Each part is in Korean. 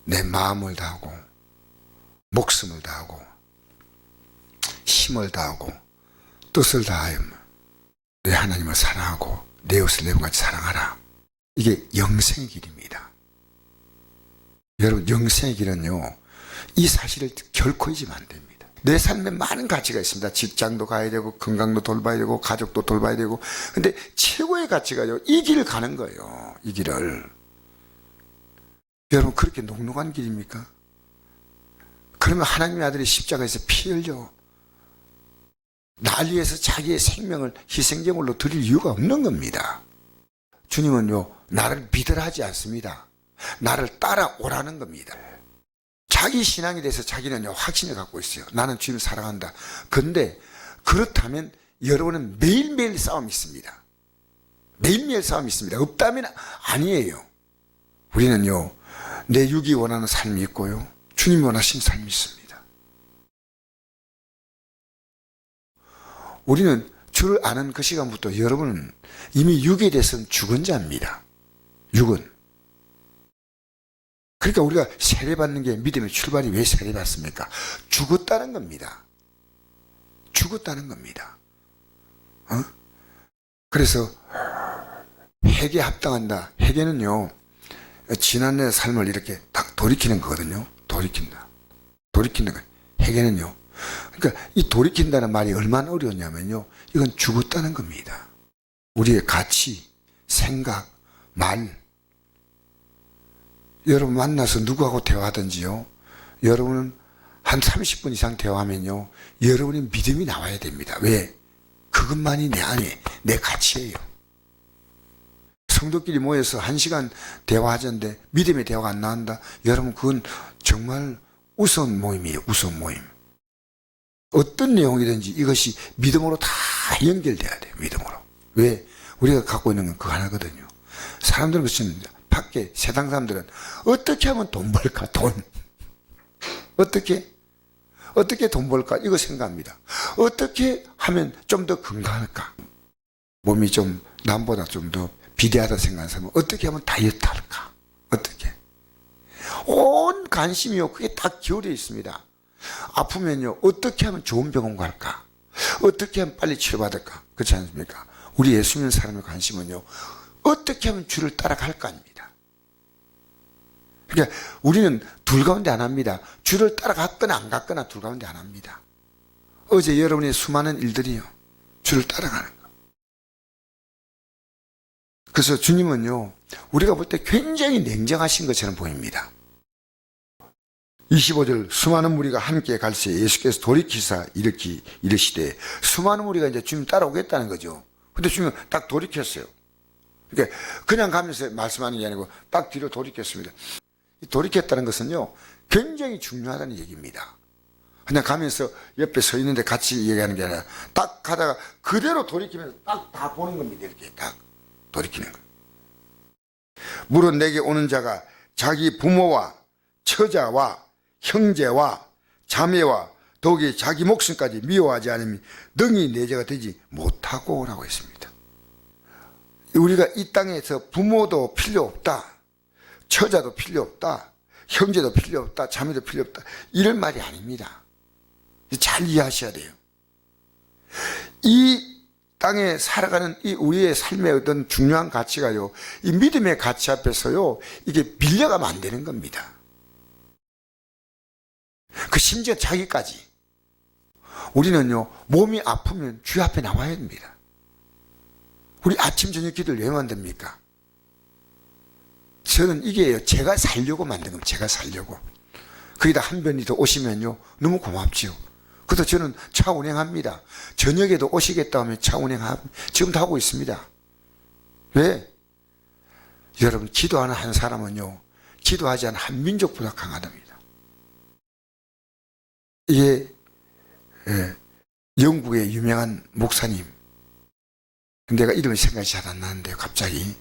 내 마음을 다하고 목숨을 다하고 힘을 다하고 뜻을 다하여 내 하나님을 사랑하고 내 이웃을 내 몸같이 사랑하라. 이게 영생의 길입니다. 여러분, 영생의 길은요, 이 사실을 결코 잊으면 안 됩니다. 내 삶에 많은 가치가 있습니다. 직장도 가야 되고 건강도 돌봐야 되고 가족도 돌봐야 되고, 근데 최고의 가치가요, 이 길을 가는 거예요. 이 길을. 여러분, 그렇게 녹록한 길입니까? 그러면 하나님의 아들이 십자가에서 피 흘려 날 위해서 자기의 생명을 희생제물로 드릴 이유가 없는 겁니다. 주님은요, 나를 믿으라 하지 않습니다. 나를 따라오라는 겁니다. 자기 신앙에 대해서 자기는요, 확신을 갖고 있어요. 나는 주님을 사랑한다. 그런데 그렇다면 여러분은 매일매일 싸움이 있습니다. 매일매일 싸움이 있습니다. 없다면 아니에요. 우리는요, 내 육이 원하는 삶이 있고요, 주님이 원하신 삶이 있습니다. 우리는 주를 아는 그 시간부터 여러분은 이미 육에 대해서는 죽은 자입니다. 육은. 그러니까 우리가 세례받는 게 믿음의 출발이 왜 세례받습니까? 죽었다는 겁니다. 죽었다는 겁니다. 그래서 회개에 합당한다. 회개는요, 지난날의 삶을 이렇게 딱 돌이키는 거거든요. 돌이킨다. 돌이키는 거예요. 회개는요. 그러니까 이 돌이킨다는 말이 얼마나 어려웠냐면요, 이건 죽었다는 겁니다. 우리의 가치, 생각, 말. 여러분 만나서 누구하고 대화하든지요, 여러분은 한 30분 이상 대화하면요, 여러분의 믿음이 나와야 됩니다. 왜? 그것만이 내 안에 내 가치예요. 성도끼리 모여서 1시간 대화하자는데 믿음의 대화가 안 나온다? 여러분, 그건 정말 우스운 모임이에요. 우스운 모임. 어떤 내용이든지 이것이 믿음으로 다 연결돼야 돼요. 믿음으로. 왜? 우리가 갖고 있는 건 그거 하나거든요. 사람들은 그렇습니다. 밖에 세상 사람들은 어떻게 하면 돈 벌까? 돈. 어떻게 돈 벌까? 이거 생각합니다. 어떻게 하면 좀 더 건강할까? 몸이 좀 남보다 좀 더 비대하다 생각하는 사람은 어떻게 하면 다이어트 할까? 어떻게? 온 관심이요, 그게 다 기울여 있습니다. 아프면요, 어떻게 하면 좋은 병원 갈까? 어떻게 하면 빨리 치료받을까? 그렇지 않습니까? 우리 예수 믿는 사람의 관심은요, 어떻게 하면 주를 따라갈 거 아닙니다. 그러니까 우리는 둘 가운데 안 합니다. 주를 따라갔거나 안 갔거나 둘 가운데 안 합니다. 어제 여러분의 수많은 일들이요, 주를 따라가는 거. 그래서 주님은요, 우리가 볼 때 굉장히 냉정하신 것처럼 보입니다. 25절, 수많은 무리가 함께 갈새 예수께서 돌이키사 이르시되, 수많은 무리가 이제 주님 따라오겠다는 거죠. 근데 주님은 딱 돌이켰어요. 그러니까 그냥 가면서 말씀하는 게 아니고 딱 뒤로 돌이켰습니다. 돌이켰다는 것은요, 굉장히 중요하다는 얘기입니다. 그냥 가면서 옆에 서 있는데 같이 얘기하는 게 아니라 딱 가다가 그대로 돌이키면서 딱 다 보는 겁니다. 이렇게 딱 돌이키는 거예요. 물은 내게 오는 자가 자기 부모와 처자와 형제와 자매와 더욱이 자기 목숨까지 미워하지 않으면 능히 내 죄가 되지 못하고 라고 했습니다. 우리가 이 땅에서 부모도 필요 없다, 처자도 필요 없다, 형제도 필요 없다, 자매도 필요 없다, 이런 말이 아닙니다. 잘 이해하셔야 돼요. 이 땅에 살아가는 이 우리의 삶의 어떤 중요한 가치가요, 이 믿음의 가치 앞에서요, 이게 밀려가면 안 되는 겁니다. 그 심지어 자기까지. 우리는요, 몸이 아프면 주 앞에 나와야 됩니다. 우리 아침 저녁 기도를 왜 만듭니까? 저는 이게요, 제가 살려고 만든 겁니다. 제가 살려고. 거기다 한 번이 더 오시면요, 너무 고맙지요. 그래서 저는 차 운행합니다. 저녁에도 오시겠다 하면 차 운행합니다. 지금도 하고 있습니다. 왜? 여러분, 기도하는 한 사람은요, 기도하지 않은 한 민족보다 강하답니다. 이게 영국의 유명한 목사님, 내가 이름이 생각이 잘 안 나는데요, 갑자기.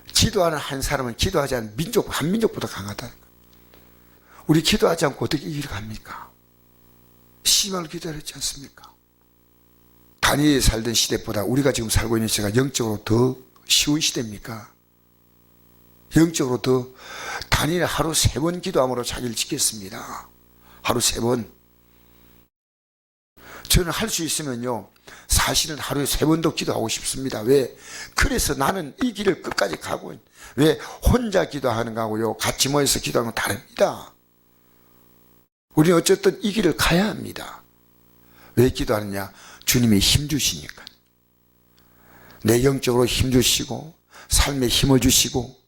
기도하는 한 사람은 기도하지 않은 민족, 한 민족보다 강하다. 우리 기도하지 않고 어떻게 이 길을 갑니까? 시간을 기다렸지 않습니까? 다니엘이 살던 시대보다 우리가 지금 살고 있는 시대가 영적으로 더 쉬운 시대입니까? 영적으로 더 다니엘 하루 3번 기도함으로 자기를 지켰습니다. 하루 3번. 저는 할 수 있으면요, 사실은 하루에 3번도 기도하고 싶습니다. 왜? 그래서 나는 이 길을 끝까지 가고, 왜? 혼자 기도하는 거하고요, 같이 모여서 기도하는 건 다릅니다. 우리는 어쨌든 이 길을 가야 합니다. 왜 기도하느냐? 주님이 힘 주시니까. 내 영적으로 힘 주시고, 삶에 힘을 주시고,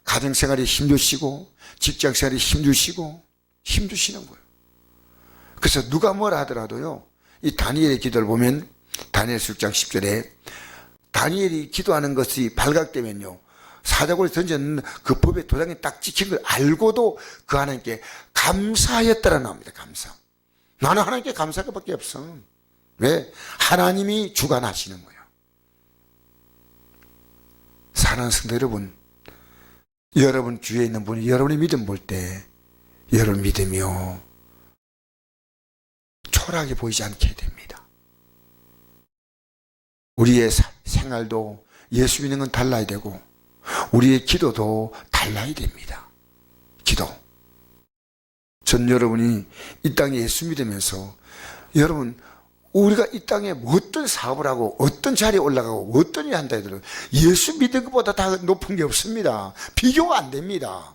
가정생활에 힘 주시고, 직장생활에 힘 주시고, 힘 주시는 거예요. 그래서 누가 뭐라 하더라도요, 이 다니엘의 기도를 보면 다니엘 6장 10절에 다니엘이 기도하는 것이 발각되면요, 사자굴에 던졌는 그 법의 도장이 딱 찍힌 걸 알고도 그 하나님께 감사하였다라 나옵니다. 감사. 나는 하나님께 감사할 것밖에 없어. 왜? 하나님이 주관하시는 거예요. 사랑하는 성도 여러분, 여러분 주위에 있는 분이 여러분의 믿음 볼 때 여러분 믿음이요, 초라하게 보이지 않게 됩니다. 우리의 생활도 예수 믿는 건 달라야 되고, 우리의 기도도 달라야 됩니다. 기도. 전 여러분이 이 땅에 예수 믿으면서, 여러분, 우리가 이 땅에 어떤 사업을 하고 어떤 자리에 올라가고 어떤 일을 한다 해도 예수 믿는 것보다 다 높은 게 없습니다. 비교가 안 됩니다.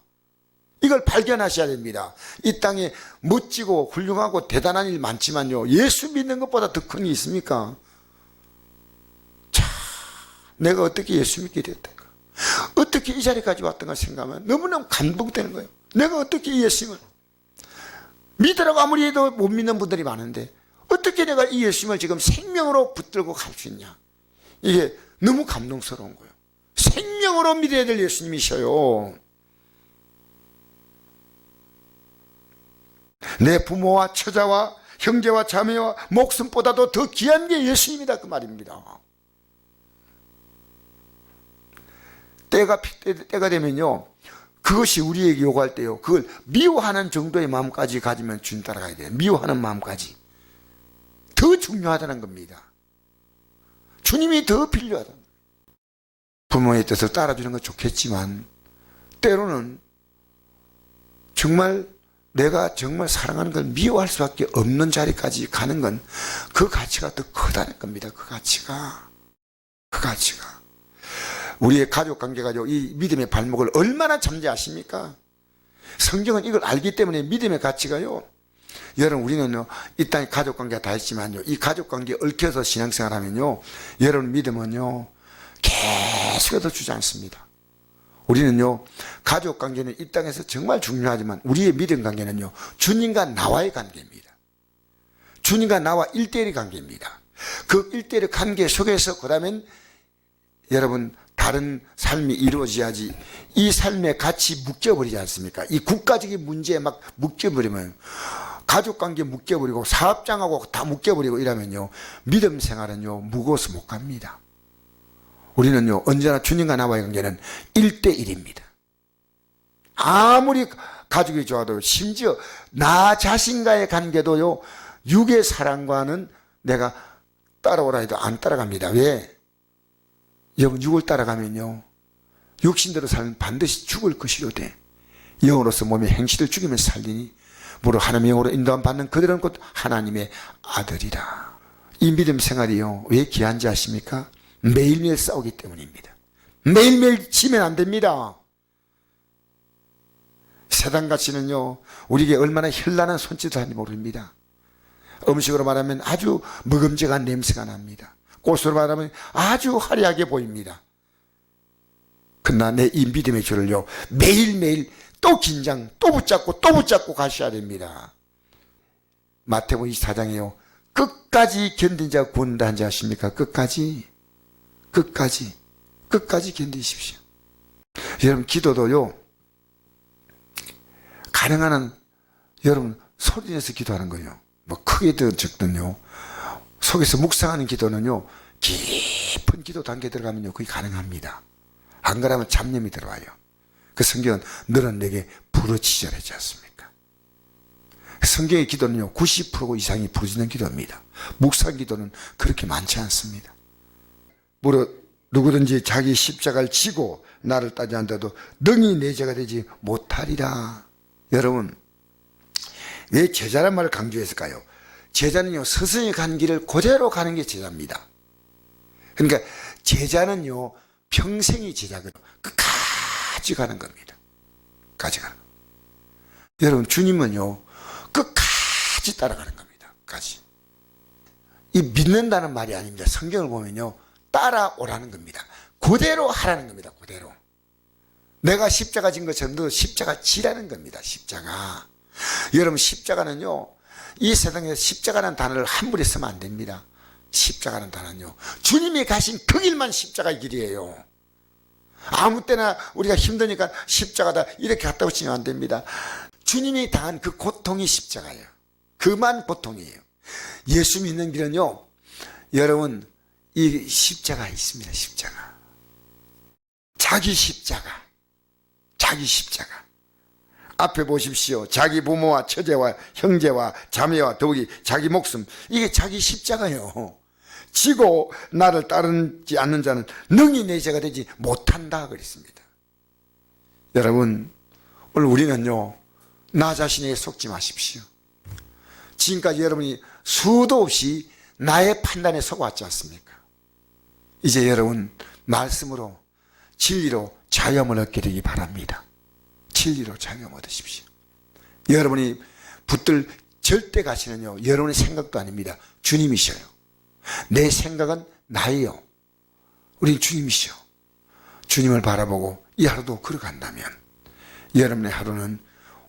이걸 발견하셔야 됩니다. 이 땅에 멋지고 훌륭하고 대단한 일 많지만요, 예수 믿는 것보다 더 큰 게 있습니까? 자, 내가 어떻게 예수 믿게 됐던가, 어떻게 이 자리까지 왔던가 생각하면 너무너무 감동되는 거예요. 내가 어떻게 이 예수님을 믿으라고 아무리 해도 못 믿는 분들이 많은데 어떻게 내가 이 예수님을 지금 생명으로 붙들고 갈 수 있냐. 이게 너무 감동스러운 거예요. 생명으로 믿어야 될 예수님이셔요. 내 부모와 처자와 형제와 자매와 목숨보다도 더 귀한 게 예수님이다, 그 말입니다. 때가 되면요, 그것이 우리에게 요구할 때요, 그걸 미워하는 정도의 마음까지 가지면 주님 따라가야 돼요. 미워하는 마음까지. 더 중요하다는 겁니다. 주님이 더 필요하다. 부모의 뜻을 따라주는 건 좋겠지만 때로는 정말 내가 정말 사랑하는 걸 미워할 수밖에 없는 자리까지 가는 건 그 가치가 더 크다는 겁니다. 그 가치가. 우리의 가족관계가 이 믿음의 발목을 얼마나 잠재 아십니까? 성경은 이걸 알기 때문에 믿음의 가치가요, 여러분, 우리는요, 이 땅에 가족관계가 다 있지만요, 이 가족관계에 얽혀서 신앙생활 하면요, 여러분 믿음은요, 계속해서 주지 않습니다. 우리는요, 가족관계는 이 땅에서 정말 중요하지만 우리의 믿음 관계는요, 주님과 나와의 관계입니다. 주님과 나와 1대1의 관계입니다. 그 1대1의 관계 속에서 그 다음엔 여러분 다른 삶이 이루어져야지, 이 삶에 같이 묶여버리지 않습니까? 이 국가적인 문제에 막 묶여버리면, 가족관계 묶여버리고 사업장하고 다 묶여버리고 이러면요, 믿음 생활은요 무거워서 못 갑니다. 우리는요 언제나 주님과 나와의 관계는 1대1입니다. 아무리 가족이 좋아도, 심지어 나 자신과의 관계도요, 육의 사랑과는 내가 따라오라 해도 안 따라갑니다. 왜? 여러분, 육을 따라가면요, 육신대로 살면 반드시 죽을 것이로 돼. 영으로서 몸의 행실을 죽이며 살리니 무릇 하나님의 영으로 인도함 받는 그들은 곧 하나님의 아들이라. 이 믿음 생활이요 왜 귀한지 아십니까? 매일매일 싸우기 때문입니다. 매일매일 지면 안 됩니다. 세상같이는요 우리에게 얼마나 현란한 손짓을 하는지 모릅니다. 음식으로 말하면 아주 먹음직한 냄새가 납니다. 꽃으로 말하면 아주 화려하게 보입니다. 그러나 내 이 믿음의 줄을요 매일매일 또 긴장, 또 붙잡고 가셔야 됩니다. 마태복음 24장에요 끝까지 견딘 자가 구원다 한지 아십니까? 끝까지 견디십시오. 여러분, 기도도요 가능한 한 여러분 소리 내서 기도하는 거예요. 뭐 크게든 적든요, 속에서 묵상하는 기도는요 깊은 기도 단계에 들어가면요 그게 가능합니다. 안 그러면 잡념이 들어와요. 그 성경은 너는 내게 부르짖으라지 않습니까? 성경의 기도는요 90% 이상이 부르짖는 기도입니다. 묵상 기도는 그렇게 많지 않습니다. 무릇 누구든지 자기 십자가를 지고 나를 따지 않더라도 능히 내 제가 되지 못하리라. 여러분, 왜 제자란 말을 강조했을까요? 제자는요, 스승이 간 길을 그대로 가는 게 제자입니다. 그러니까 제자는요, 평생이 제자거든요. 끝까지 가는 겁니다. 끝까지 가는 겁니다. 여러분, 주님은요, 끝까지 따라가는 겁니다. 끝까지. 이 믿는다는 말이 아닙니다. 성경을 보면요, 따라오라는 겁니다. 그대로 하라는 겁니다. 그대로. 내가 십자가 진 것처럼 너 십자가 지라는 겁니다. 십자가. 여러분, 십자가는요, 이 세상에서 십자가라는 단어를 함부로 쓰면 안 됩니다. 십자가라는 단어는요, 주님이 가신 그 길만 십자가의 길이에요. 아무 때나 우리가 힘드니까 십자가다 이렇게 갔다고 치면 안 됩니다. 주님이 당한 그 고통이 십자가예요. 그만 고통이에요. 예수 믿는 길은요, 여러분, 이 십자가 있습니다. 십자가. 자기 십자가. 자기 십자가. 앞에 보십시오. 자기 부모와 처제와 형제와 자매와 더욱이 자기 목숨. 이게 자기 십자가예요. 지고 나를 따르지 않는 자는 능히 내 제가 되지 못한다 그랬습니다. 여러분, 오늘 우리는요, 나 자신에게 속지 마십시오. 지금까지 여러분이 수도 없이 나의 판단에 속았지 않습니까? 이제 여러분, 말씀으로 진리로 자유함을 얻게 되기 바랍니다. 진리로 자유함을 얻으십시오. 여러분이 붙들 절대 가시는요, 여러분의 생각도 아닙니다. 주님이셔요. 내 생각은 나예요. 우린 주님이시오. 주님을 바라보고 이 하루도 걸어간다면 여러분의 하루는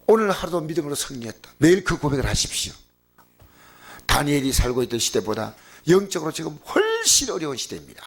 오늘 하루도 믿음으로 승리했다. 매일 그 고백을 하십시오. 다니엘이 살고 있던 시대보다 영적으로 지금 훨씬 어려운 시대입니다.